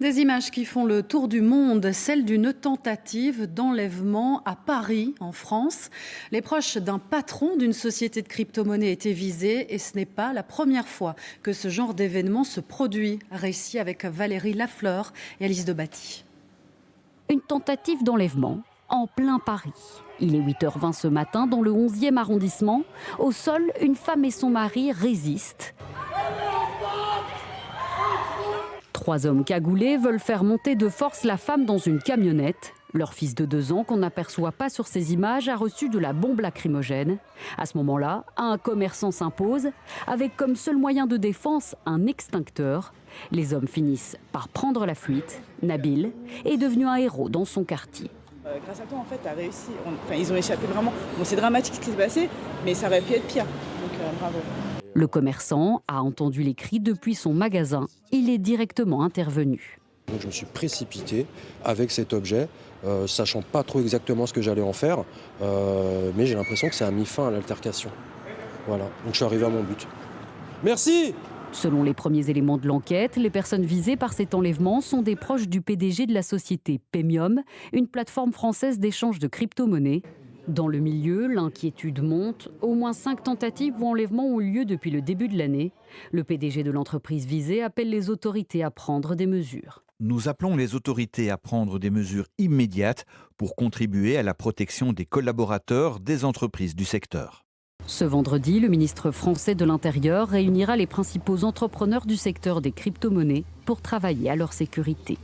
Des images qui font le tour du monde, celle d'une tentative d'enlèvement à Paris, en France. Les proches d'un patron d'une société de crypto-monnaie étaient visés et ce n'est pas la première fois que ce genre d'événement se produit. Récit avec Valérie Lafleur et Alice Debatty. Une tentative d'enlèvement en plein Paris. Il est 8h20 ce matin dans le 11e arrondissement. Au sol, une femme et son mari résistent. 3 hommes cagoulés veulent faire monter de force la femme dans une camionnette. Leur fils de 2 ans, qu'on n'aperçoit pas sur ces images, a reçu de la bombe lacrymogène. À ce moment-là, un commerçant s'impose, avec comme seul moyen de défense un extincteur. Les hommes finissent par prendre la fuite. Nabil est devenu un héros dans son quartier. Grâce à toi, en fait, tu as réussi. Ils ont échappé vraiment. Bon, c'est dramatique ce qui s'est passé, mais ça aurait pu être pire. Donc, bravo. Le commerçant a entendu les cris depuis son magasin. Il est directement intervenu. Donc je me suis précipité avec cet objet, sachant pas trop exactement ce que j'allais en faire, mais j'ai l'impression que ça a mis fin à l'altercation. Voilà, donc je suis arrivé à mon but. Merci! Selon les premiers éléments de l'enquête, les personnes visées par cet enlèvement sont des proches du PDG de la société Paymium, une plateforme française d'échange de crypto-monnaies. Dans le milieu, l'inquiétude monte. Au moins 5 tentatives ou enlèvements ont eu lieu depuis le début de l'année. Le PDG de l'entreprise visée appelle les autorités à prendre des mesures. Nous appelons les autorités à prendre des mesures immédiates pour contribuer à la protection des collaborateurs des entreprises du secteur. Ce vendredi, le ministre français de l'Intérieur réunira les principaux entrepreneurs du secteur des crypto-monnaies pour travailler à leur sécurité.